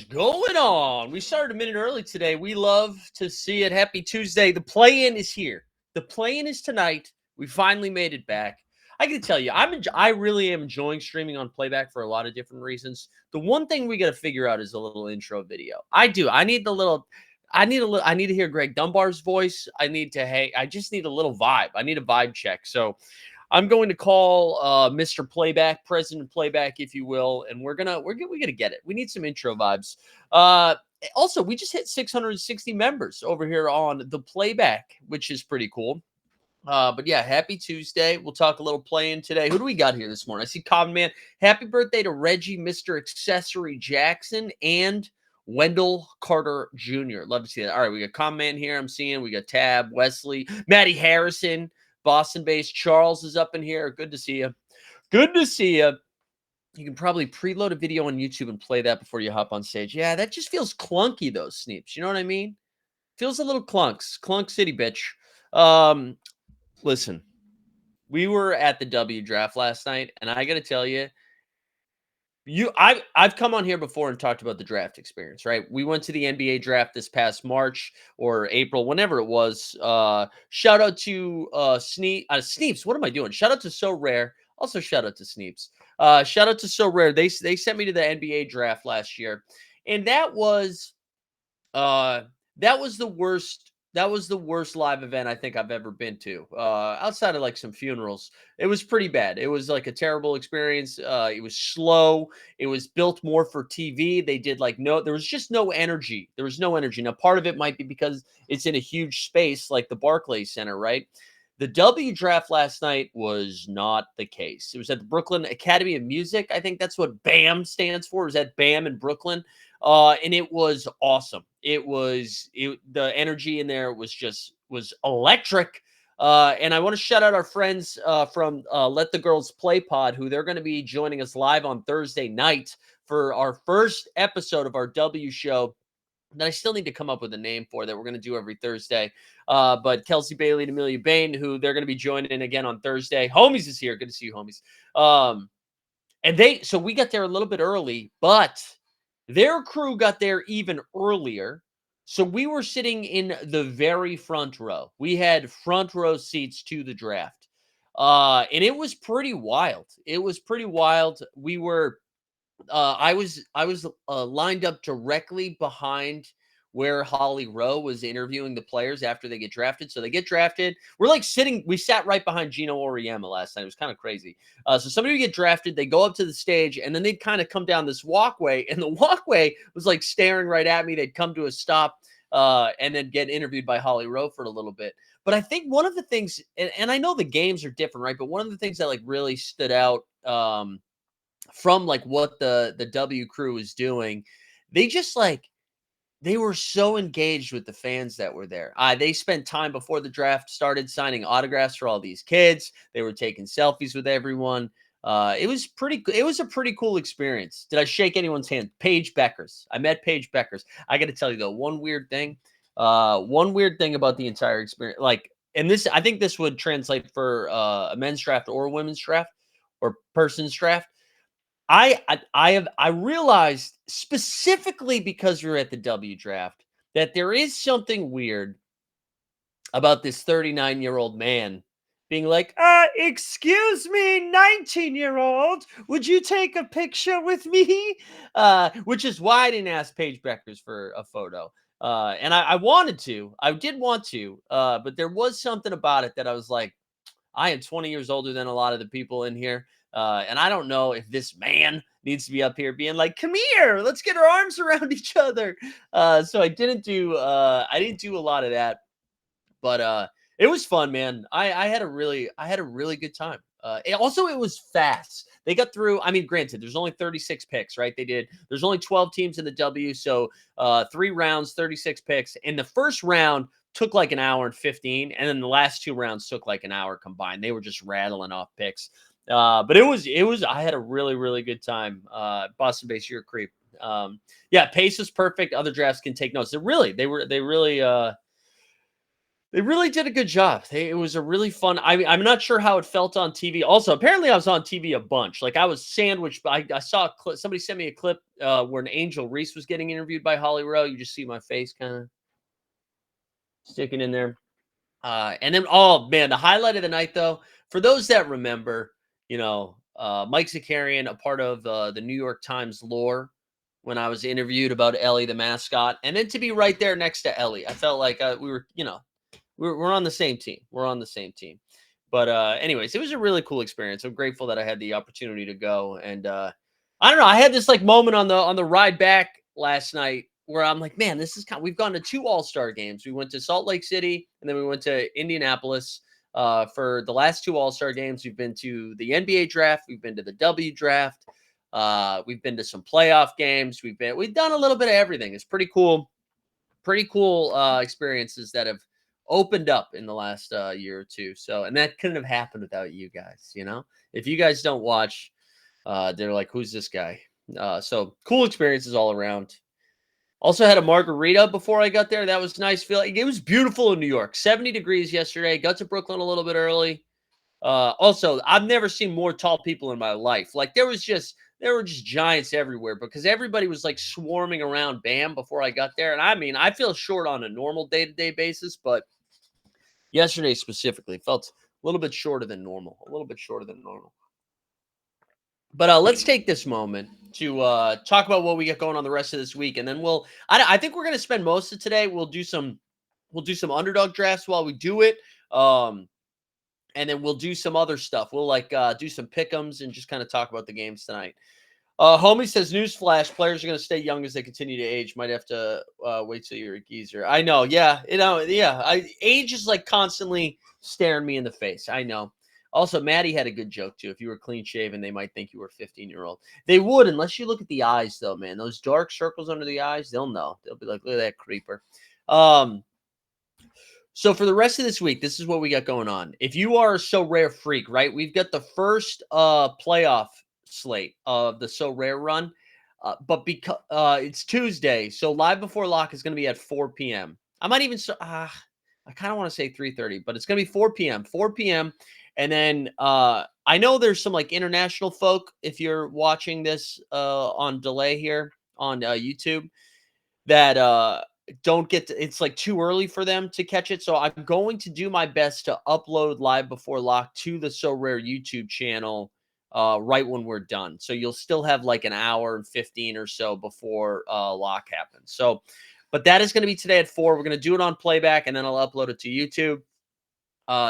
Going on. We started a minute early today. We love to see it. Happy Tuesday. The play-in is here. The play-in is tonight. We finally made it back. I can tell you, I really am enjoying streaming on playback for a lot of different reasons. The one thing we got to figure out is a little intro video. I do. I need to hear Greg Dunbar's voice. I just need a little vibe. I need a vibe check. So I'm going to call Mr. Playback, President Playback, if you will, and we're gonna get it. We need some intro vibes. Also, we just hit 660 members over here on the Playback, which is pretty cool. But yeah, happy Tuesday. We'll talk a little play-in today. Who do we got here this morning? I see Common Man. Happy birthday to Reggie, Mr. Accessory Jackson, and Wendell Carter Jr. Love to see that. All right, we got Common Man here. I'm seeing. We got Tab, Wesley, Maddie Harrison. Boston-based Charles is up in here. Good to see you. Good to see you. You can probably preload a video on YouTube and play that before you hop on stage. Yeah, that just feels clunky, though, Sneeps. You know what I mean? Feels a little clunks. Clunk City, bitch. Listen, we were at the W draft last night, and I got to tell you, I've come on here before and talked about the draft experience, right? We went to the NBA draft this past March or April, whenever it was. Shout out to Sneeps. What am I doing? Shout out to So Rare. Also, shout out to Sneeps. Shout out to So Rare. They sent me to the NBA draft last year, and that was the worst. That was the worst live event I think I've ever been to. Outside of like some funerals, it was pretty bad. It was like a terrible experience. It was slow. It was built more for TV. They did there was just no energy. There was no energy. Now, part of it might be because it's in a huge space like the Barclays Center, right? The W draft last night was not the case. It was at the Brooklyn Academy of Music. I think that's what BAM stands for. It was at BAM in Brooklyn. And it was awesome. The energy in there was electric. And I want to shout out our friends from Let the Girls Play Pod, who they're going to be joining us live on Thursday night for our first episode of our W show that I still need to come up with a name for that we're going to do every Thursday. But Kelsey Bailey and Amelia Bain, who they're going to be joining again on Thursday. Homies is here. Good to see you, homies. So we got there a little bit early, but their crew got there even earlier. So we were sitting in the very front row. We had front row seats to the draft. And it was pretty wild. It was pretty wild. We were I was lined up directly behind where Holly Rowe was interviewing the players after they get drafted. So they get drafted. We sat right behind Gino Auriemma last night. It was kind of crazy. So somebody would get drafted, they go up to the stage, and then they'd kind of come down this walkway, and the walkway was like staring right at me. They'd come to a stop and then get interviewed by Holly Rowe for a little bit. But I think one of the things, and I know the games are different, right? But one of the things that like really stood out from like what the W crew was doing, they were so engaged with the fans that were there. They spent time before the draft started signing autographs for all these kids. They were taking selfies with everyone. It was a pretty cool experience. Did I shake anyone's hand? Paige Beckers. I met Paige Beckers. I got to tell you though, one weird thing about the entire experience, I think this would translate for a men's draft or a women's draft or person's draft. I realized specifically because we were at the W draft that there is something weird about this 39-year-old man being like, excuse me, 19-year-old, would you take a picture with me? Which is why I didn't ask Paige Beckers for a photo. And I wanted to. I did want to. But there was something about it that I was like, I am 20 years older than a lot of the people in here. And I don't know if this man needs to be up here being like, come here, let's get our arms around each other. So I didn't do a lot of that, but it was fun, man. I had a really good time. It was fast. They got through. I mean, granted, there's only 36 picks, right? There's only 12 teams in the W. So 3 rounds, 36 picks. And the first round took like an hour and 15. And then the last 2 rounds took like an hour combined. They were just rattling off picks. But I had a really, really good time. Boston based, you're a creep. Yeah, pace was perfect. Other drafts can take notes. They really They really did a good job. It was a really fun. I'm not sure how it felt on TV. Also, apparently, I was on TV a bunch. Like I was sandwiched. I saw a clip. Somebody sent me a clip where an Angel Reese was getting interviewed by Holly Rowe. You just see my face kind of sticking in there. And then, oh man, the highlight of the night, though, for those that remember, Mike Zakarian, a part of the New York Times lore, when I was interviewed about Ellie the mascot, and then to be right there next to Ellie, I felt like we were, we're on the same team. We're on the same team. But anyways, it was a really cool experience. I'm grateful that I had the opportunity to go. And I don't know, I had this like moment on the ride back last night where I'm like, man, this is we've gone to 2 All-Star games. We went to Salt Lake City and then we went to Indianapolis for the last 2 All-Star games. We've been to the NBA draft, we've been to the W draft, we've been to some playoff games, we've done a little bit of everything. It's pretty cool experiences that have opened up in the last year or two. So, and that couldn't have happened without you guys. If you guys don't watch, they're like, who's this guy? So cool experiences all around. Also had a margarita before I got there. That was nice. It was beautiful in New York. 70 degrees yesterday. Got to Brooklyn a little bit early. Also, I've never seen more tall people in my life. Like there were just giants everywhere because everybody was like swarming around Bam before I got there. And I mean, I feel short on a normal day-to-day basis, but yesterday specifically felt a little bit shorter than normal. But let's take this moment to talk about what we got going on the rest of this week, and then I think we're going to spend most of today. We'll do some underdog drafts while we do it. And then we'll do some other stuff. We'll do some pick'ems and just kind of talk about the games tonight. Homie says, newsflash, players are going to stay young as they continue to age. Might have to wait till you're a geezer. I know. Yeah. Age is like constantly staring me in the face. I know. Also, Maddie had a good joke too. If you were clean shaven, they might think you were a 15-year-old. They would, unless you look at the eyes though, man. Those dark circles under the eyes, they'll know. They'll be like, look at that creeper. So for the rest of this week, this is what we got going on. If you are a So Rare freak, right, we've got the first playoff slate of the So Rare run, but because it's Tuesday, so Live Before Lock is going to be at 4 p.m. I might even I kind of want to say 3:30, but it's going to be 4 p.m. 4 p.m. And then I know there's some like international folk, if you're watching this on delay here on YouTube, that don't get to, it's like too early for them to catch it. So I'm going to do my best to upload Live Before Lock to the So Rare YouTube channel right when we're done. So you'll still have like an hour and 15 or so before lock happens. So, but that is going to be today at 4. We're going to do it on playback and then I'll upload it to YouTube.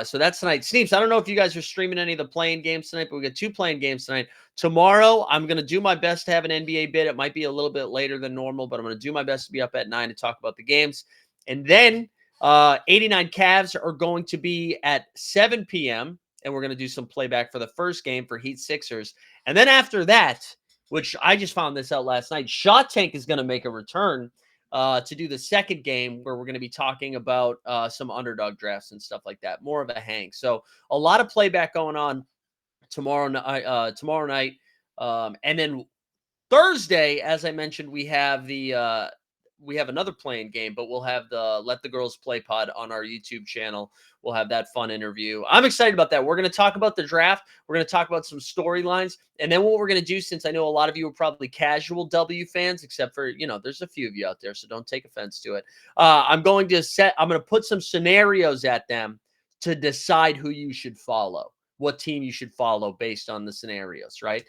So that's tonight. Sneeps, I don't know if you guys are streaming any of the playing games tonight, but we got 2 playing games tonight. Tomorrow, I'm going to do my best to have an NBA bit. It might be a little bit later than normal, but I'm going to do my best to be up at 9 to talk about the games. And then 89 Cavs are going to be at 7 p.m., and we're going to do some playback for the first game for Heat Sixers. And then after that, which I just found this out last night, Shot Tank is going to make a return to do the second game where we're going to be talking about some underdog drafts and stuff like that. More of a hang. So a lot of playback going on tomorrow night. And then Thursday, as I mentioned, we have another playing game, but we'll have the Let the Girls Play pod on our YouTube channel. We'll have that fun interview. I'm excited about that. We're going to talk about the draft. We're going to talk about some storylines. And then what we're going to do, since I know a lot of you are probably casual W fans, except for, there's a few of you out there, so don't take offense to it. I'm going to put some scenarios at them to decide who you should follow, what team you should follow based on the scenarios, right?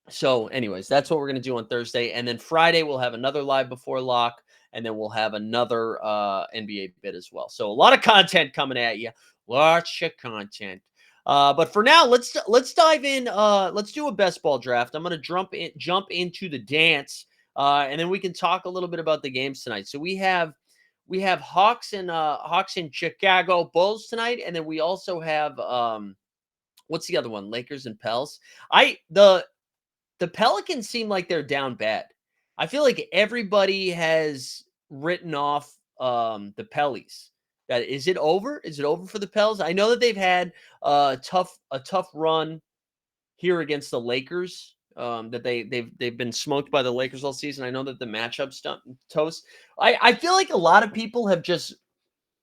So anyways, that's what we're going to do on Thursday. And then Friday, we'll have another Live Before Lock, and then we'll have another NBA bit as well. So a lot of content coming at you. Lots of content. But for now, let's dive in. Let's do a best ball draft. I'm going to jump into the dance, and then we can talk a little bit about the games tonight. So we have Hawks and Chicago Bulls tonight, and then we also have what's the other one? Lakers and Pels. The Pelicans seem like they're down bad. I feel like everybody has written off the Pellies. Is it over? Is it over for the Pels? I know that they've had a tough run here against the Lakers. That they've been smoked by the Lakers all season. I know that the matchup's toast. I feel like a lot of people have just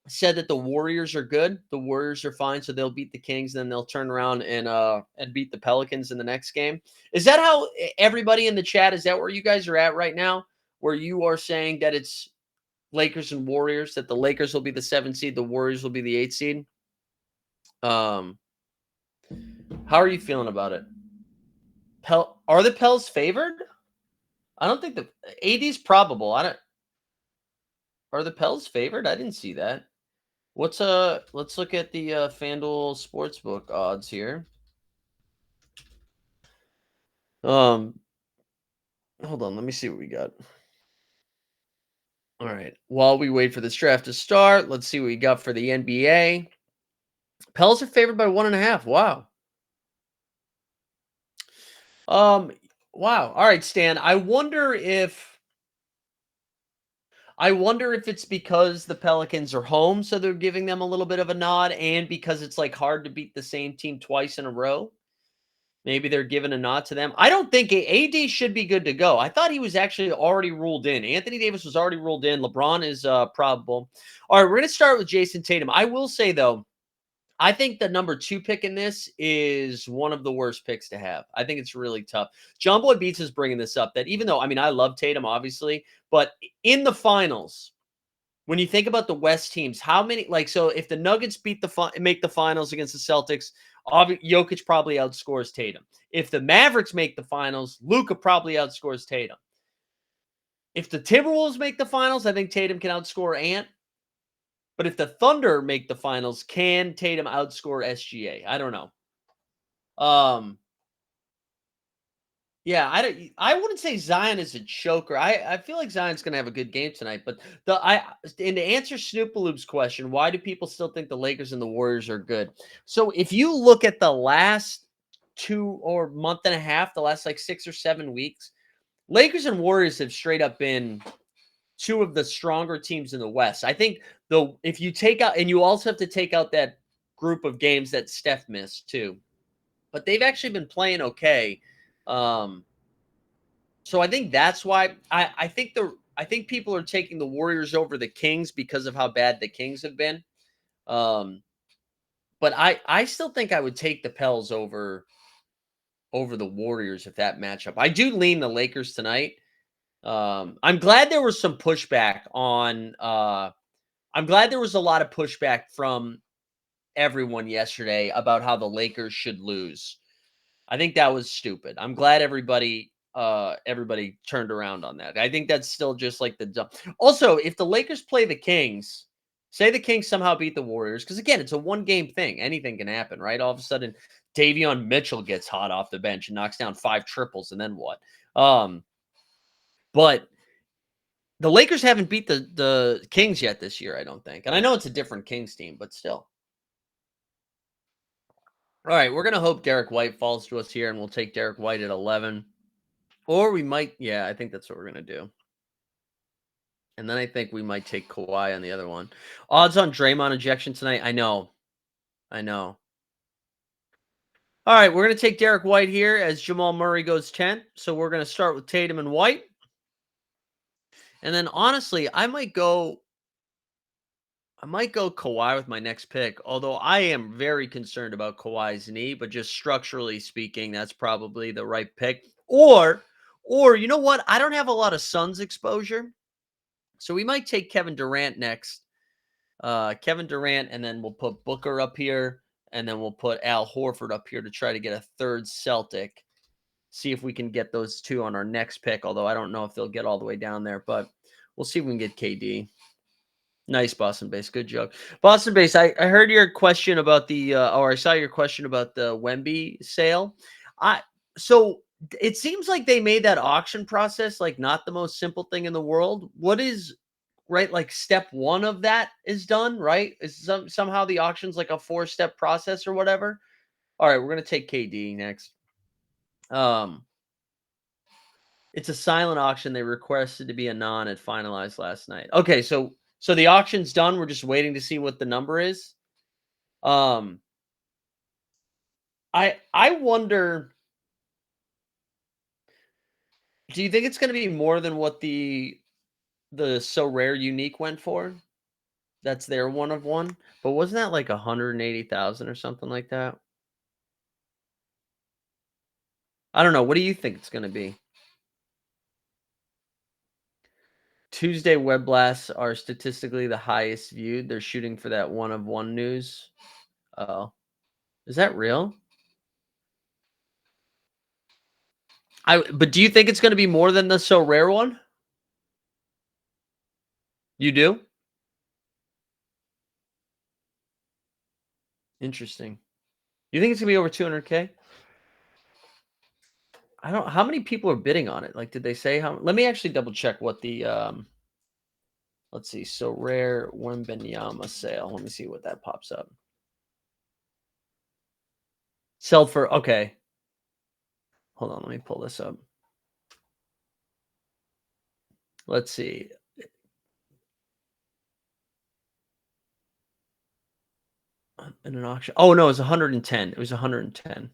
said that the Warriors are good. The Warriors are fine, so they'll beat the Kings, then they'll turn around and beat the Pelicans in the next game. Is that how everybody in the chat, is that where you guys are at right now? Where you are saying that it's Lakers and Warriors, that the Lakers will be the 7 seed, the Warriors will be the 8 seed? Um, how are you feeling about it? Are the Pels favored? I don't think the AD's probable. I don't Are the Pels favored? I didn't see that. Let's look at the FanDuel Sportsbook odds here. Um Hold on, let me see what we got. All right. While we wait for this draft to start, let's see what we got for the NBA. Pels are favored by 1.5. Wow. Um, wow. All right, Stan. I wonder if it's because the Pelicans are home, so they're giving them a little bit of a nod, and because it's like hard to beat the same team twice in a row. Maybe they're giving a nod to them. I don't think AD should be good to go. I thought he was actually already ruled in. Anthony Davis was already ruled in. LeBron is probable. All right, we're going to start with Jason Tatum. I will say, though, I think the number 2 pick in this is one of the worst picks to have. I think it's really tough. John Boy Beats is bringing this up, that even though, I mean, I love Tatum, obviously, but in the finals, when you think about the West teams, how many, like, so if the Nuggets make the finals against the Celtics, Jokic probably outscores Tatum. If the Mavericks make the finals, Luka probably outscores Tatum. If the Timberwolves make the finals, I think Tatum can outscore Ant. But if the Thunder make the finals, can Tatum outscore SGA? I don't know. Yeah, I wouldn't say Zion is a choker. I feel like Zion's going to have a good game tonight. But and to answer Snoopaloop's question, why do people still think the Lakers and the Warriors are good? So if you look at the last 2 or month and a half, the last like 6 or 7 weeks, Lakers and Warriors have straight up been 2 of the stronger teams in the West. I think though, if you take out, and you also have to take out that group of games that Steph missed too, but they've actually been playing okay. Um, so I think that's why I think people are taking the Warriors over the Kings because of how bad the Kings have been. Um, but I still think I would take the Pels over the Warriors if that matchup. I do lean the Lakers tonight. I'm glad there was some pushback on. I'm glad there was a lot of pushback from everyone yesterday about how the Lakers should lose. I think that was stupid. I'm glad everybody turned around on that. I think that's still just like the dumb. Also, if the Lakers play the Kings, say the Kings somehow beat the Warriors, because again, it's a one-game thing. Anything can happen, right? All of a sudden, Davion Mitchell gets hot off the bench and knocks down 5 triples, and then what? But the Lakers haven't beat the Kings yet this year, I don't think. And I know it's a different Kings team, but still. All right, we're going to hope Derek White falls to us here, and we'll take Derek White at 11. Or we might, yeah, I think that's what we're going to do. And then I think we might take Kawhi on the other one. Odds on Draymond ejection tonight? I know. All right, we're going to take Derek White here as Jamal Murray goes 10th. So we're going to start with Tatum and White. And then honestly, I might go Kawhi with my next pick, although I am very concerned about Kawhi's knee, but just structurally speaking, that's probably the right pick. Or you know what? I don't have a lot of Suns exposure. So we might take Kevin Durant next. Kevin Durant, and then we'll put Booker up here, and then we'll put Al Horford up here to try to get a third Celtic. See if we can get those 2 on our next pick, although I don't know if they'll get all the way down there, but we'll see if we can get KD. Nice, Boston Base. Good joke. Boston Base, I heard your question about I saw your question about the Wemby sale. So it seems like they made that auction process like not the most simple thing in the world. What is right? Like step 1 of that is done, right? Is somehow the auction's like a 4-step process or whatever. All right, we're gonna take KD next. It's a silent auction. They requested to be a non. It finalized last night. Okay, so the auction's done. We're just waiting to see what the number is. I wonder. Do you think it's going to be more than what the So Rare Unique went for? That's their one of one. But wasn't that like 180,000 or something like that? I don't know. What do you think it's gonna be? Tuesday web blasts are statistically the highest viewed. They're shooting for that one of one news. Oh, is that real? But do you think it's gonna be more than the So Rare one? You do? Interesting. You think it's gonna be over 200K? I don't how many people are bidding on it? Like, did they say how let me actually double check what the, let's see, So Rare Wembenyama sale. Let me see what that pops up. Sell for okay. Hold on, let me pull this up. Let's see. In an auction. Oh no, it was 110. It was 110.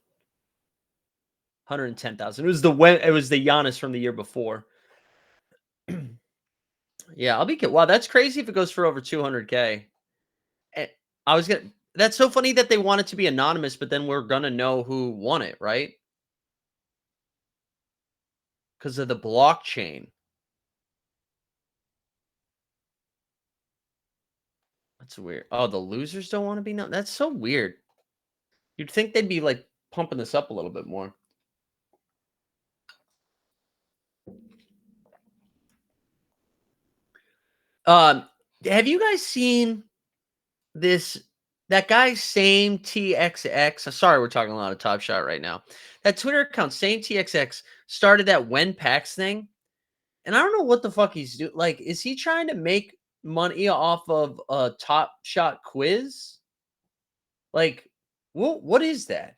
110,000. It was the Giannis from the year before. Yeah, I'll be wow, that's crazy if it goes for over 200K. Eh, I was gonna that's so funny that they want it to be anonymous, but then we're gonna know who won it, right? Because of the blockchain. That's weird. Oh, the losers don't want to be known. That's so weird. You'd think they'd be like pumping this up a little bit more. Um, have you guys seen this that guy same TXX? Sorry, we're talking a lot of Top Shot right now. That Twitter account, same TXX, started that when packs thing, and I don't know what the fuck he's doing. Like, is he trying to make money off of a Top Shot quiz? Like, what is that?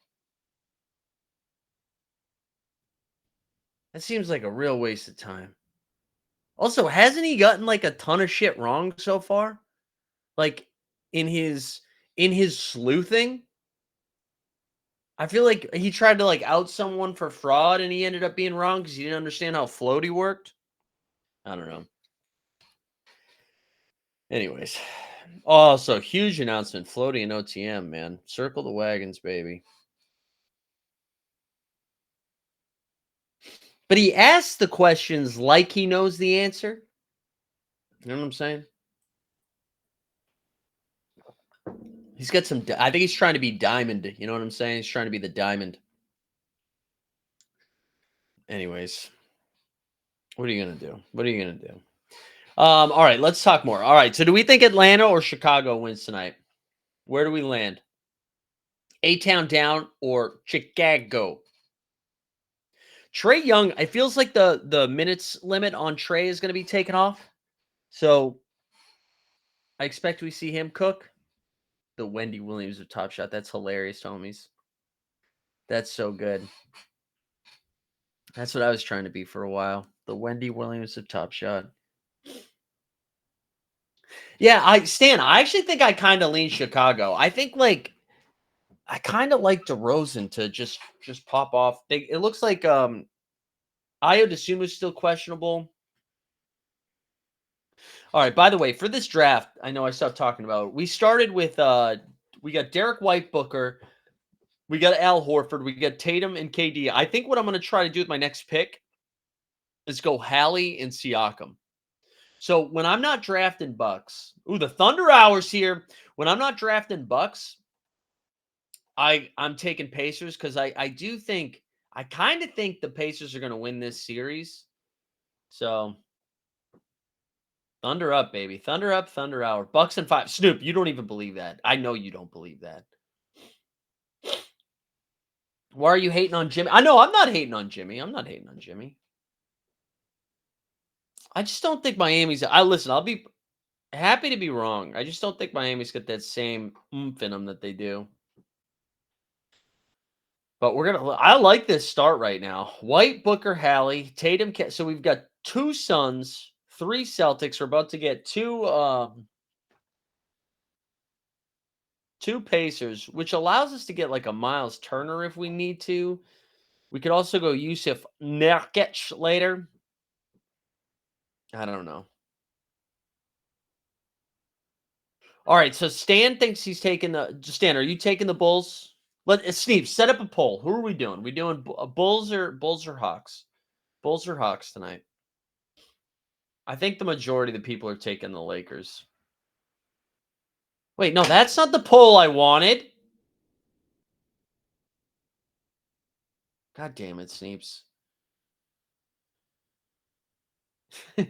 That seems like a real waste of time. Also, hasn't he gotten like a ton of shit wrong so far? Like in his sleuthing? I feel like he tried to like out someone for fraud and he ended up being wrong because he didn't understand how floaty worked. I don't know. Anyways. Also, huge announcement. Floaty and OTM, man. Circle the wagons, baby. But he asks the questions like he knows the answer. You know what I'm saying? He's got some. I think he's trying to be diamond. You know what I'm saying? He's trying to be the diamond. Anyways, what are you gonna do? What are you gonna do? All right, let's talk more. All right, so do we think Atlanta or Chicago wins tonight? Where do we land? A-Town down or Chicago? Trey Young, it feels like the minutes limit on Trey is going to be taken off. So I expect we see him cook. The Wendy Williams of Top Shot. That's hilarious, homies. That's so good. That's what I was trying to be for a while. The Wendy Williams of Top Shot. Yeah, I actually think I kind of lean Chicago. I think like I kind of like DeRozan to just pop off. It looks like Io DeSumo is still questionable. All right, by the way, for this draft, I know I stopped talking about it. We started with we got Derek White Booker, we got Al Horford, we got Tatum and KD. I think what I'm going to try to do with my next pick is go Hallie and Siakam. So when I'm not drafting Bucks, the Thunder Hours here. When I'm not drafting Bucks, I'm taking Pacers because I do think I kind of think the Pacers are going to win this series. So Thunder up, baby. Thunder up, Thunder hour. Bucks and 5. Snoop, you don't even believe that. I know you don't believe that. Why are you hating on Jimmy? I know I'm not hating on Jimmy. I'm not hating on Jimmy. I just don't think Miami's. I'll be happy to be wrong. I just don't think Miami's got that same oomph in them that they do. But I like this start right now. White, Booker, Hallie, Tatum. So we've got 2 Suns, 3 Celtics. We're about to get 2 Pacers, which allows us to get like a Miles Turner if we need to. We could also go Yusuf Nurkic later. I don't know. All right, so Stan thinks he's taking the Stan, are you taking the Bulls? Steve, set up a poll. Who are we doing? We doing Bulls or Hawks? Bulls or Hawks tonight? I think the majority of the people are taking the Lakers. Wait, no, that's not the poll I wanted. God damn it, Sneeps. All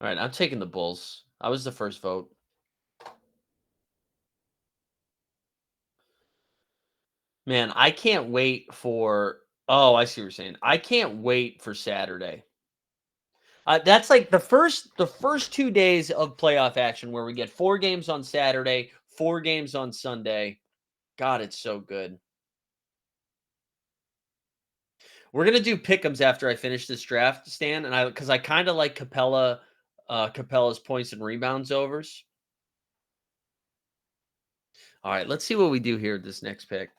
right, I'm taking the Bulls. I was the first vote. Man, I can't wait for. Oh, I see what you're saying. I can't wait for Saturday. That's like the first 2 days of playoff action where we get 4 games on Saturday, 4 games on Sunday. God, it's so good. We're gonna do pick'ems after I finish this draft, Stan, and because I kind of like Capella's points and rebounds overs. All right, let's see what we do here with this next pick.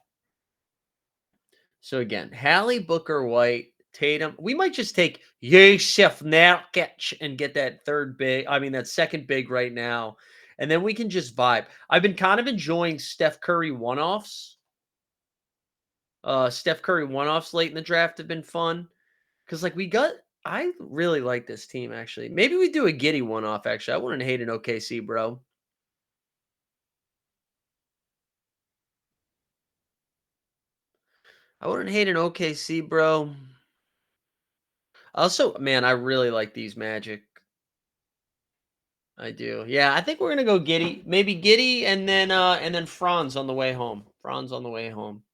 So again, Hallie, Booker, White, Tatum. We might just take Yusuf Nurkic and get that that second big right now. And then we can just vibe. I've been kind of enjoying Steph Curry one-offs. Steph Curry one-offs late in the draft have been fun. Because I really like this team, actually. Maybe we do a Giddy one-off, actually. I wouldn't hate an OKC, bro. I wouldn't hate an OKC, bro. Also, man, I really like these Magic. I do. Yeah, I think we're gonna go Giddy. Maybe Giddy and then Franz on the way home. Franz on the way home.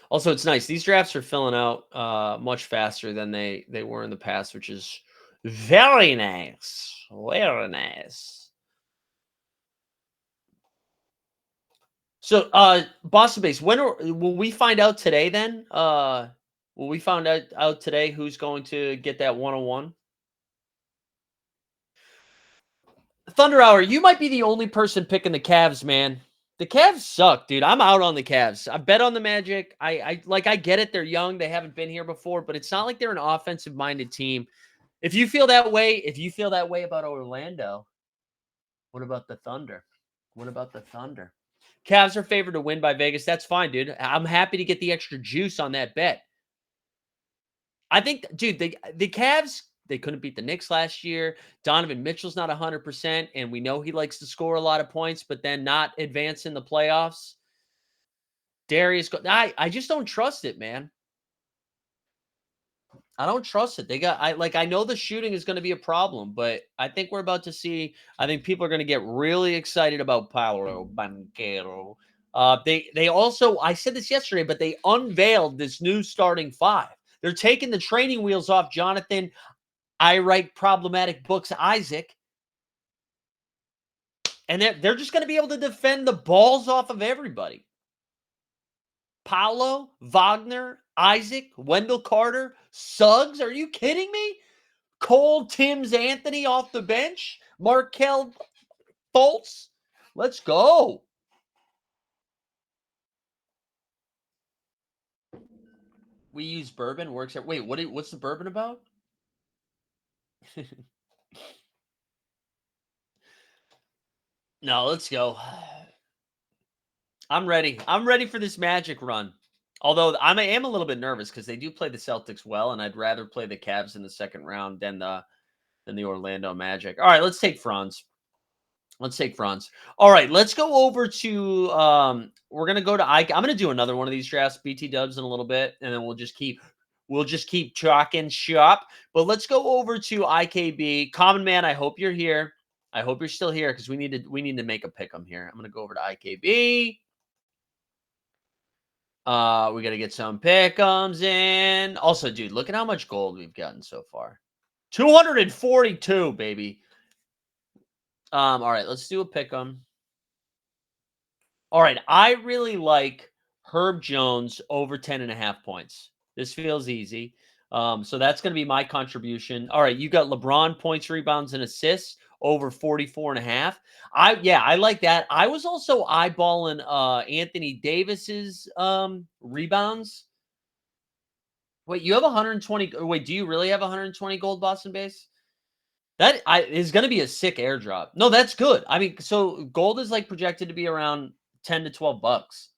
Also, it's nice. These drafts are filling out much faster than they were in the past, which is very nice. Very nice. So Boston base, will we find out today then? Will we find out today who's going to get that 101? Thunder Hour, you might be the only person picking the Cavs, man. The Cavs suck, dude. I'm out on the Cavs. I bet on the Magic. I get it. They're young. They haven't been here before, but it's not like they're an offensive-minded team. If you feel that way about Orlando, what about the Thunder? What about the Thunder? Cavs are favored to win by Vegas. That's fine, dude. I'm happy to get the extra juice on that bet. I think, dude, the Cavs, they couldn't beat the Knicks last year. Donovan Mitchell's not 100%, and we know he likes to score a lot of points, but then not advance in the playoffs. I just don't trust it, man. I don't trust it. I know the shooting is going to be a problem, but I think we're about to see. I think people are going to get really excited about Paolo Banchero. They also, I said this yesterday, but they unveiled this new starting five. They're taking the training wheels off Jonathan. I write problematic books, Isaac. And they're just going to be able to defend the balls off of everybody. Paolo, Wagner, Isaac, Wendell Carter, Suggs. Are you kidding me? Cole, Timms, Anthony off the bench. Markel Fultz. Let's go. We use bourbon. Works out. Wait, what's the bourbon about? No, let's go. I'm ready. I'm ready for this Magic run. Although I am a little bit nervous because they do play the Celtics well, and I'd rather play the Cavs in the second round than the Orlando Magic. All right, let's take Franz. Let's take Franz. All right, let's go over to we're gonna go to I'm gonna do another one of these drafts, BT dubs in a little bit, and then we'll just keep chalking shop. But let's go over to IKB. Common Man, I hope you're here. I hope you're still here because we need to make a pick 'em here. I'm gonna go over to IKB. We got to get some pick'ems in. Also, dude, look at how much gold we've gotten so far. 242, baby. All right, let's do a pick'em. All right, I really like Herb Jones over 10.5 points. This feels easy. So that's going to be my contribution. All right, you got LeBron points, rebounds, and assists over 44.5. I like that. I was also eyeballing Anthony Davis's rebounds. Wait, you have 120. Wait, do you really have 120 gold Boston base? That is going to be a sick airdrop. No, that's good. I mean, so gold is like projected to be around 10 to 12 bucks.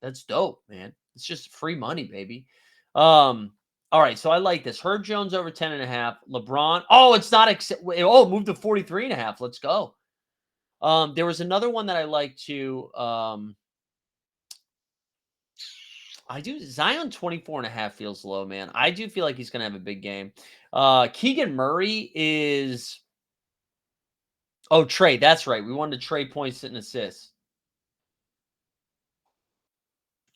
That's dope, man. It's just free money, baby. All right, so I like this. Herb Jones over 10.5. LeBron. Oh, it's not oh, it moved to 43.5. Let's go. There was another one that I like too. I do Zion 24.5 feels low, man. I do feel like he's gonna have a big game. Keegan Murray is Trey, that's right. We wanted to trade points and assists.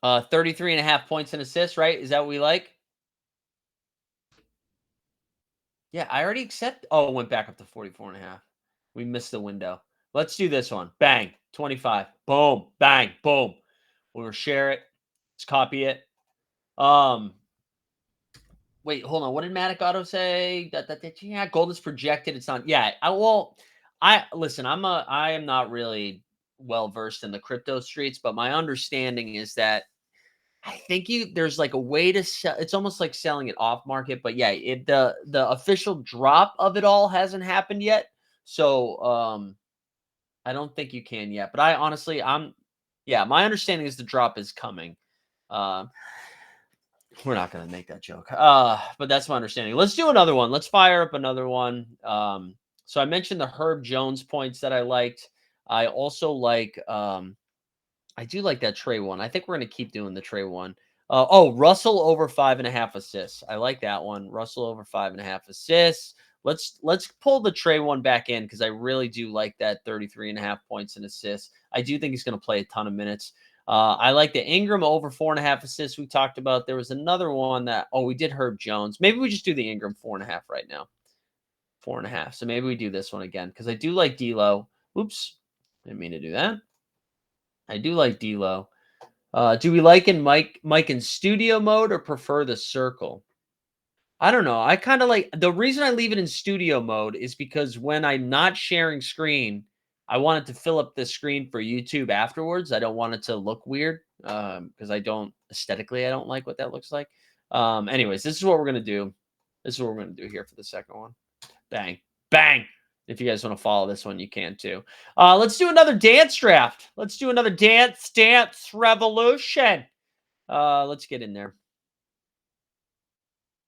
33.5 points and assists, right? Is that what we like? Yeah, I already accept. Oh, it went back up to 44.5. We missed the window. Let's do this one. Bang. 25. Boom. Bang. Boom. We'll share it. Let's copy it. Wait, hold on. What did Matic Auto say? Yeah, gold is projected. It's not. Yeah. Listen, I am not really well versed in the crypto streets, but my understanding is that I think there's like a way to sell. It's almost like selling it off market, but yeah, the official drop of it all hasn't happened yet. So I don't think you can yet. But I honestly, my understanding is the drop is coming. We're not going to make that joke. But that's my understanding. Let's do another one. Let's fire up another one. So I mentioned the Herb Jones points that I liked. I also like I do like that Trey one. I think we're going to keep doing the Trey one. Russell over 5.5 assists. I like that one. Russell over 5.5 assists. Let's pull the Trey one back in because I really do like that 33.5 points and assists. I do think he's going to play a ton of minutes. I like the Ingram over 4.5 assists we talked about. There was another one that, we did Herb Jones. Maybe we just do the Ingram 4.5 right now. 4.5. So maybe we do this one again because I do like D'Lo. Oops. Didn't mean to do that. I do like D'Lo. Do we like Mike in studio mode or prefer the circle? I don't know. I kind of like the reason I leave it in studio mode is because when I'm not sharing screen, I want it to fill up the screen for YouTube afterwards. I don't want it to look weird because I don't like what that looks like. Anyways, this is what we're gonna do. This is what we're gonna do here for the second one. Bang, bang. If you guys want to follow this one, you can too. Let's do another dance draft. Let's do another dance revolution. Let's get in there.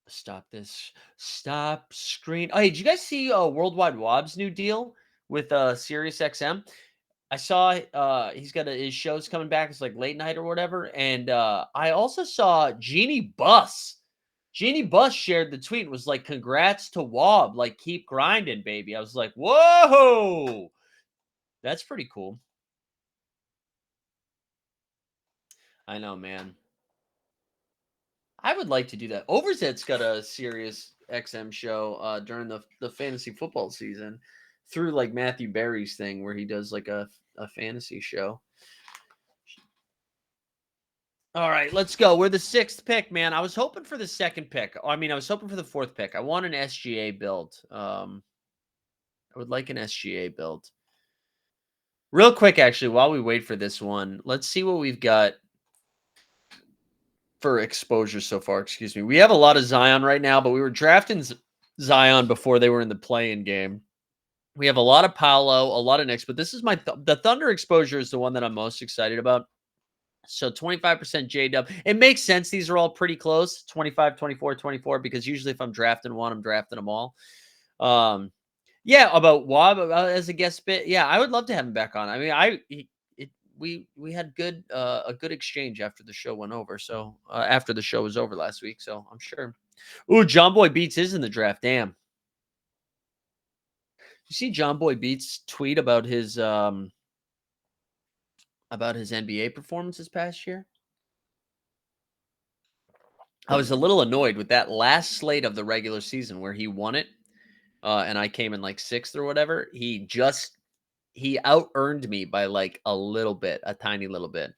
Stop this. Stop screen. Oh, hey, did you guys see Worldwide Wob's new deal with Sirius XM? I saw he's got his shows coming back. It's like late night or whatever. And I also saw Jeannie Buss. Jeannie Buss shared the tweet, was like, congrats to Wob. Like, keep grinding, baby. I was like, whoa. That's pretty cool. I know, man. I would like to do that. Overzet's got a Sirius XM show during the fantasy football season through like Matthew Berry's thing where he does like a fantasy show. All right, let's go. We're the 6th pick, man. I was hoping for the 2nd pick. I was hoping for the 4th pick. I want an SGA build. I would like an SGA build. Real quick, actually, while we wait for this one, let's see what we've got for exposure so far. Excuse me. We have a lot of Zion right now, but we were drafting Zion before they were in the play-in game. We have a lot of Paolo, a lot of Knicks, but this is the Thunder exposure is the one that I'm most excited about. So 25% J-Dub. It makes sense. These are all pretty close. 25, 24, 24, because usually if I'm drafting one, I'm drafting them all. Yeah, about Wob as a guest bit. Yeah, I would love to have him back on. I mean, we had a good exchange after the show went over. So after the show was over last week, so I'm sure. Ooh, John Boy Beats is in the draft. Damn. You see John Boy Beats tweet about his NBA performance this past year? I was a little annoyed with that last slate of the regular season where he won it, and I came in like 6th or whatever. He out-earned me by like a little bit, a tiny little bit.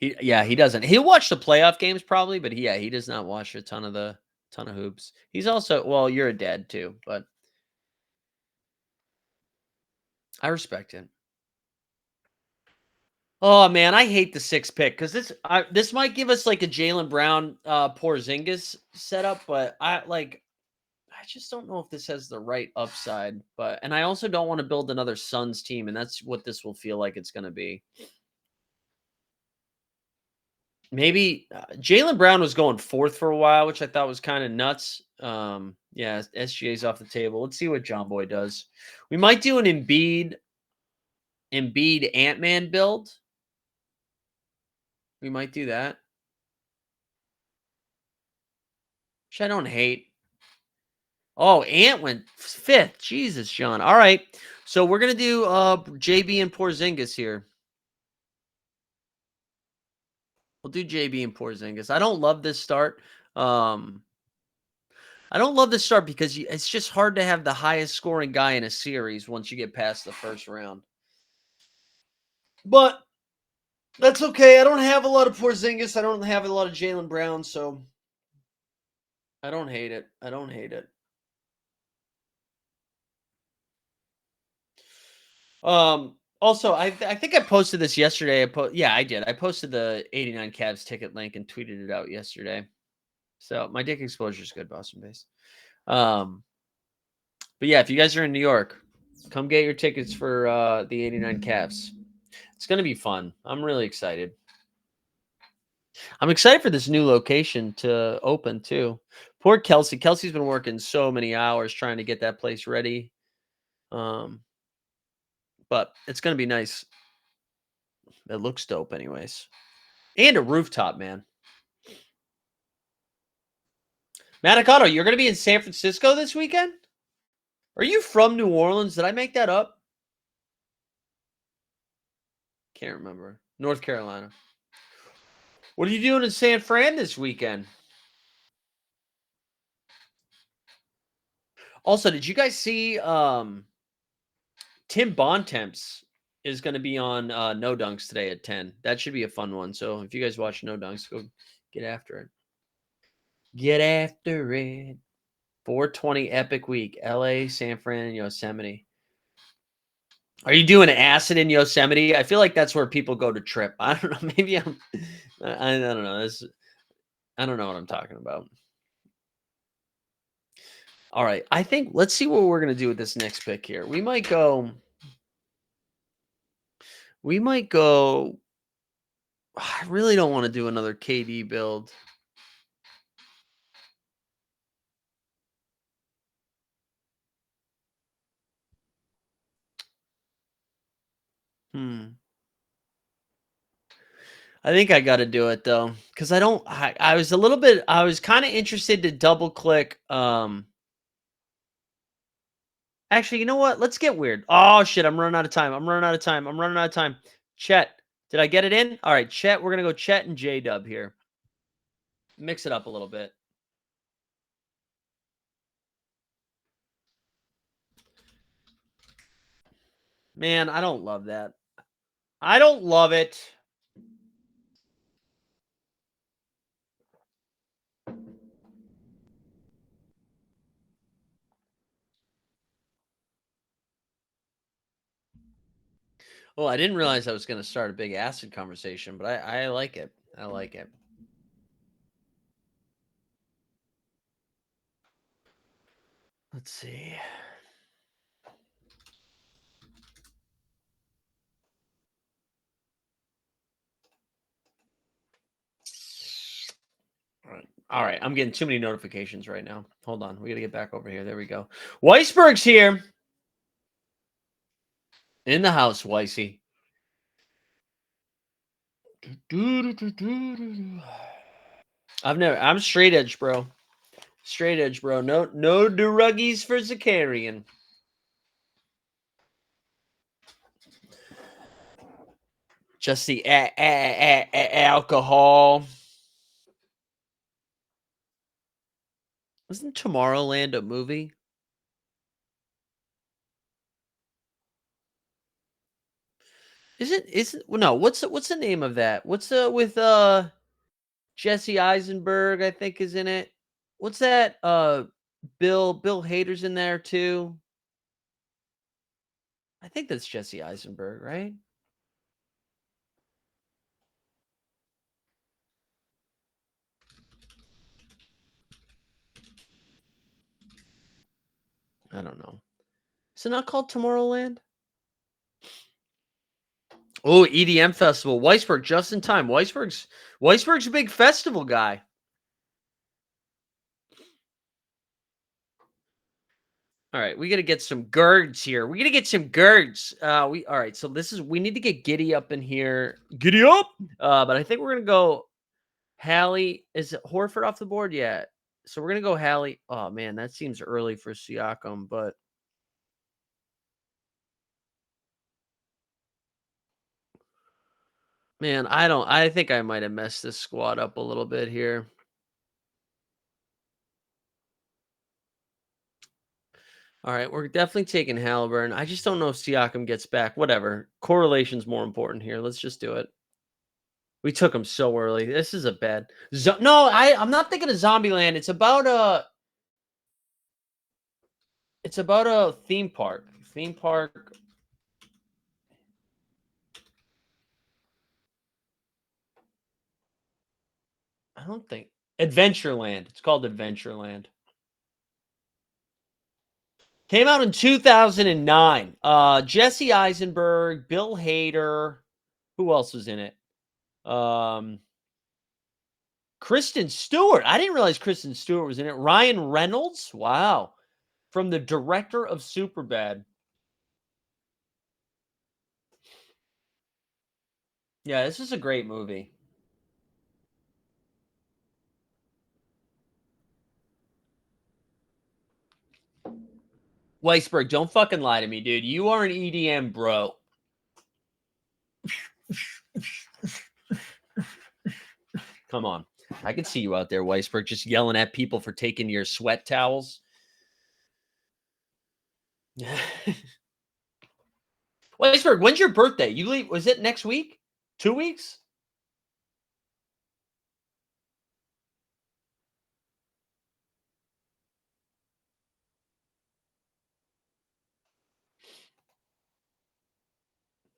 He doesn't. He'll watch the playoff games probably, but he does not watch a ton of hoops. He's also, you're a dad too, but I respect it. Oh man, I hate the 6th pick because this might give us like a Jaylen Brown Porzingis setup, but I just don't know if this has the right upside, and I also don't want to build another Suns team, and that's what this will feel like it's going to be. Maybe Jaylen Brown was going fourth for a while, which I thought was kind of nuts. Yeah, SGA's off the table. Let's see what John Boy does. We might do an Embiid Ant-Man build. We might do that, which I don't hate. Oh, Ant went fifth. Jesus, John. All right. So we're gonna do JB and Porzingis here. We'll do JB and Porzingis. I don't love this start. I don't love this start because it's just hard to have the highest scoring guy in a series once you get past the first round. But that's okay. I don't have a lot of Porzingis. I don't have a lot of Jaylen Brown, so I don't hate it. I don't hate it. Also, I think I posted this yesterday. Yeah, I did. I posted the 89 Cavs ticket link and tweeted it out yesterday. So my dick exposure is good, Boston based. But yeah, if you guys are in New York, come get your tickets for the 89 Cavs. It's gonna be fun. I'm really excited. I'm excited for this new location to open too. Poor Kelsey. Kelsey's been working so many hours trying to get that place ready. But it's gonna be nice. It looks dope, anyways. And a rooftop, man. Manicato, you're gonna be in San Francisco this weekend? Are you from New Orleans? Did I make that up? Can't remember. North Carolina. What are you doing in San Fran this weekend? Also, did you guys see Tim Bontemps is going to be on No Dunks today at 10. That should be a fun one. So if you guys watch No Dunks, go get after it. Get after it. 420 epic week. LA, San Fran, and Yosemite. Are you doing acid in Yosemite? I feel like that's where people go to trip. I don't know. Maybe I don't know. I don't know what I'm talking about. All right. I think let's see what we're going to do with this next pick here. We might go. I really don't want to do another KD build. I think I got to do it though, because I was kind of interested to double click. Actually, you know what? Let's get weird. Oh shit! I'm running out of time. Chet, did I get it in? All right, Chet. We're gonna go Chet and J Dub here. Mix it up a little bit. Man, I don't love that. I don't love it. Well, I didn't realize I was going to start a big acid conversation, but I like it. I like it. Let's see. All right. I'm getting too many notifications right now. Hold on. We got to get back over here. There we go. Weisberg's here. In the house, Weissy. I'm straight edge, bro. Straight edge, bro. No druggies for Zakarian. Just the alcohol. Isn't Tomorrowland a movie? Isn't no, what's the name of that? What's with Jesse Eisenberg, I think, is in it. What's that? Bill Hader's in there too. I think that's Jesse Eisenberg, right? I don't know. Is it not called Tomorrowland? Oh, EDM festival. Weisberg just in time. Weisberg's a big festival guy. All right, we got to get some girds here. We got to get some girds. All right. So we need to get Giddy up in here. Giddy up. But I think we're gonna go Hallie. Is it Horford off the board? Yeah. So we're gonna go Hallie. Oh man, that seems early for Siakam, but man, I think I might have messed this squad up a little bit here. All right, we're definitely taking Halliburton. I just don't know if Siakam gets back. Whatever. Correlation's more important here. Let's just do it. We took him so early. This is a bad. No, I'm not thinking of Zombieland. It's about a theme park. Theme park. I don't think Adventureland. It's called Adventureland. Came out in 2009. Jesse Eisenberg, Bill Hader. Who else was in it? Kristen Stewart. I didn't realize Kristen Stewart was in it. Ryan Reynolds. Wow. From the director of Superbad. Yeah, this is a great movie. Weisberg, don't fucking lie to me, dude. You are an EDM bro. Come on. I can see you out there, Weisberg, just yelling at people for taking your sweat towels. Weisberg, when's your birthday? You leave? Was it next week? 2 weeks?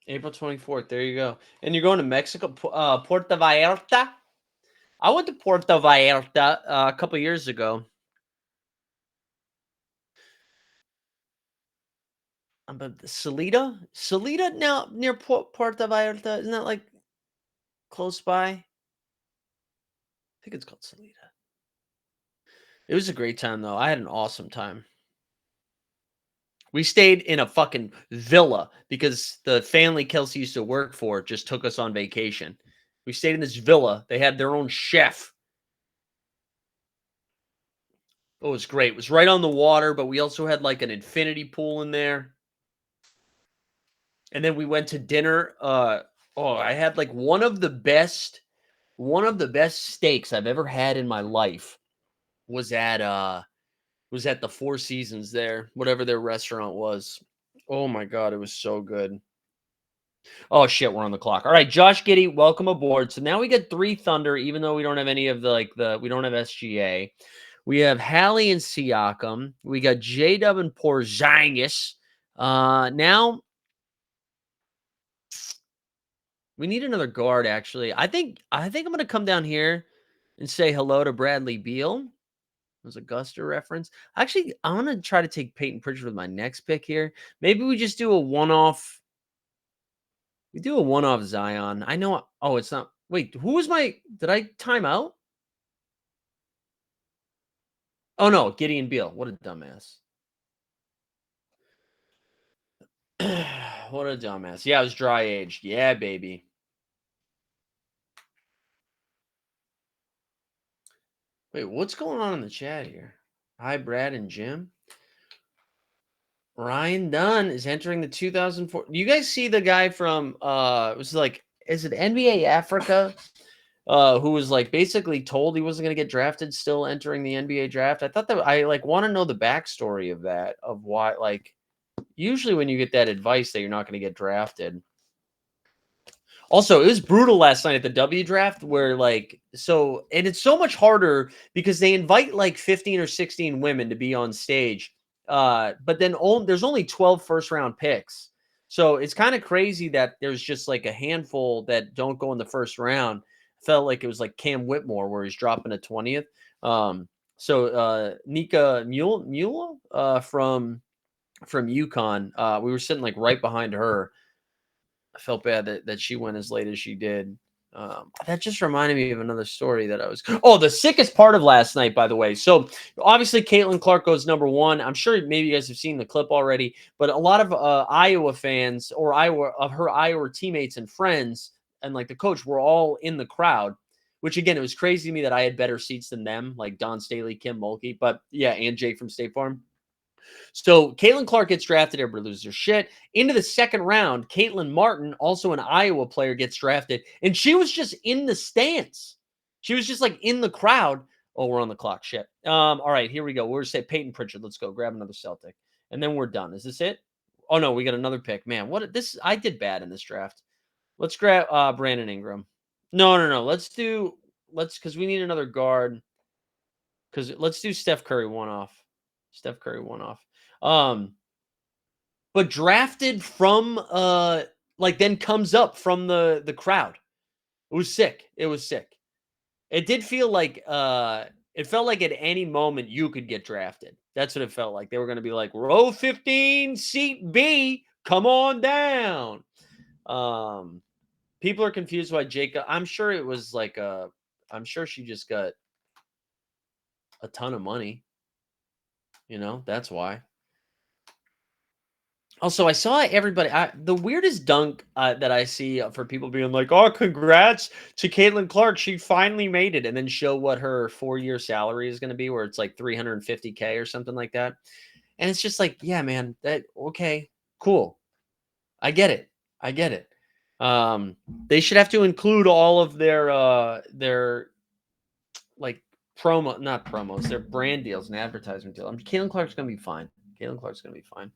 April 24th. There you go. And you're going to Mexico, Puerto Vallarta? I went to Puerto Vallarta a couple years ago. But Salida now near Puerto Vallarta, isn't that like close by? I think it's called Salida. It was a great time though. I had an awesome time. We stayed in a fucking villa because the family Kelsey used to work for just took us on vacation. We stayed in this villa. They had their own chef. Oh, it was great. It was right on the water, but we also had like an infinity pool in there. And then we went to dinner. I had like one of the best steaks I've ever had in my life was at the Four Seasons there, whatever their restaurant was. Oh my god, it was so good. Oh shit, we're on the clock. All right, Josh Giddey, welcome aboard. So now we get 3 Thunder, even though we don't have any of we don't have SGA. We have Hallie and Siakam. We got J-Dub and Porzingis. Now we need another guard, actually. I think I'm going to come down here and say hello to Bradley Beal. There's a Guster reference. Actually, I'm going to try to take Peyton Pritchard with my next pick here. Maybe we just do a one-off. We do a one-off Zion. I know. Oh, it's not. Wait, who was my. Did I time out? Oh, no. Gideon Beal. What a dumbass. What a dumbass. Yeah, I was dry aged. Yeah, baby. Wait, what's going on in the chat here? Hi, Brad and Jim. Ryan Dunn is entering the 2004. You guys see the guy from it was like, is it NBA Africa? Who was like basically told he wasn't going to get drafted, still entering the NBA draft. I thought that I like want to know the backstory of that, of why. Like, usually when you get that advice that you're not going to get drafted. Also, it was brutal last night at the W draft where and it's so much harder because they invite like 15 or 16 women to be on stage. But then there's only 12 first round picks. So it's kind of crazy that there's just like a handful that don't go in the first round. Felt like it was like Cam Whitmore where he's dropping a 20th. So Nika Mule from from UConn. We were sitting like right behind her. I felt bad that she went as late as she did. That just reminded me of another story that I was. Oh, the sickest part of last night, by the way. So obviously, Caitlin Clark goes number one. I'm sure maybe you guys have seen the clip already, but a lot of Iowa fans or her Iowa teammates and friends and like the coach were all in the crowd. Which again, it was crazy to me that I had better seats than them, like Don Staley, Kim Mulkey, but yeah, and Jake from State Farm. So Caitlin Clark gets drafted. Everybody loses their shit. Into the second round, Caitlin Martin, also an Iowa player, gets drafted. And she was just in the stands. She was just like in the crowd. Oh, we're on the clock. Shit. All right, here we go. We're say Peyton Pritchard. Let's go. Grab another Celtic. And then we're done. Is this it? Oh no, we got another pick. Man, what this I did bad in this draft. Let's grab Brandon Ingram. No. Let's because we need another guard. Because let's do Steph Curry one off. Steph Curry one off. But drafted from like then comes up from the crowd. It was sick. It was sick. It did feel like it felt like at any moment you could get drafted. That's what it felt like. They were going to be like row 15, seat B, come on down. People are confused why Jacob. I'm sure it was like I'm sure she just got a ton of money. You know, that's why. Also, I saw everybody. The weirdest dunk that I see for people being like, "Oh, congrats to Caitlin Clark, she finally made it," and then show what her 4-year salary is going to be, where it's like $350K or something like that. And it's just like, yeah, man, that okay, cool. I get it. I get it. They should have to include all of their like not promos, their brand deals and advertisement deals. Caitlin Clark's going to be fine. Caitlin Clark's going to be fine.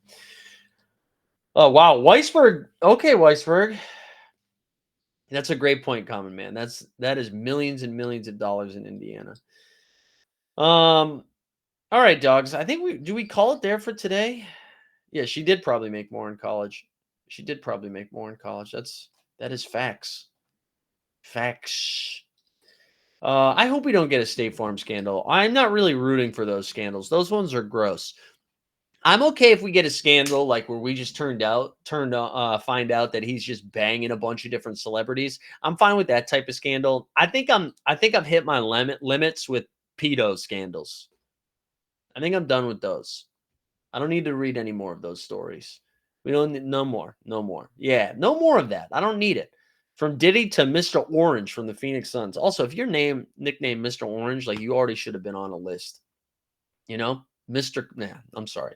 Oh, wow. Weisberg. Okay, Weisberg. That's a great point, Common Man. That is millions and millions of dollars in Indiana. All right, dogs. I think we call it there for today? Yeah, she did probably make more in college. She did probably make more in college. That is facts. Facts. I hope we don't get a State Farm scandal. I'm not really rooting for those scandals. Those ones are gross. I'm okay if we get a scandal like where we just find out that he's just banging a bunch of different celebrities. I'm fine with that type of scandal. I think I've hit my limits with pedo scandals. I think I'm done with those. I don't need to read any more of those stories. We don't need no more. Yeah, no more of that. I don't need it. From Diddy to Mr. Orange from the Phoenix Suns. Also, if your nickname Mr. Orange, like you already should have been on a list. You know, I'm sorry.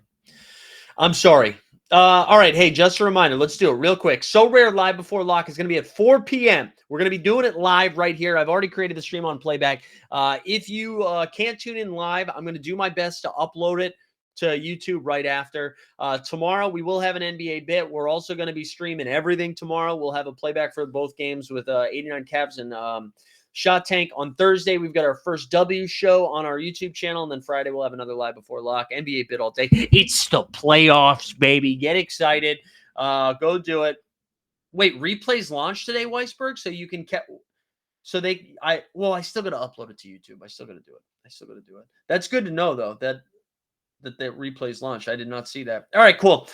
All right. Hey, just a reminder. Let's do it real quick. So Rare Live Before Lock is going to be at 4 p.m. We're going to be doing it live right here. I've already created the stream on playback. If you can't tune in live, I'm going to do my best to upload it to YouTube right after. Tomorrow, we will have an NBA bit. We're also going to be streaming everything tomorrow. We'll have a playback for both games with 89 Cavs and Shot Tank. On Thursday, we've got our first W show on our YouTube channel, and then Friday we'll have another Live Before Lock. NBA bit all day. It's the playoffs, baby. Get excited. Go do it. Wait, replays launch today, Weisberg, so you can I still got to upload it to YouTube. I still got to do it. That's good to know though that replays launch. I did not see that. All right, cool.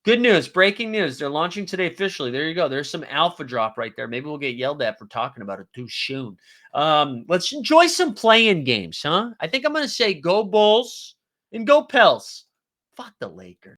Good news, breaking news. They're launching today officially. There you go. There's some alpha drop right there. Maybe we'll get yelled at for talking about it too soon. Let's enjoy some playing games, huh? I think I'm going to say go Bulls and go Pels. Fuck the Lakers.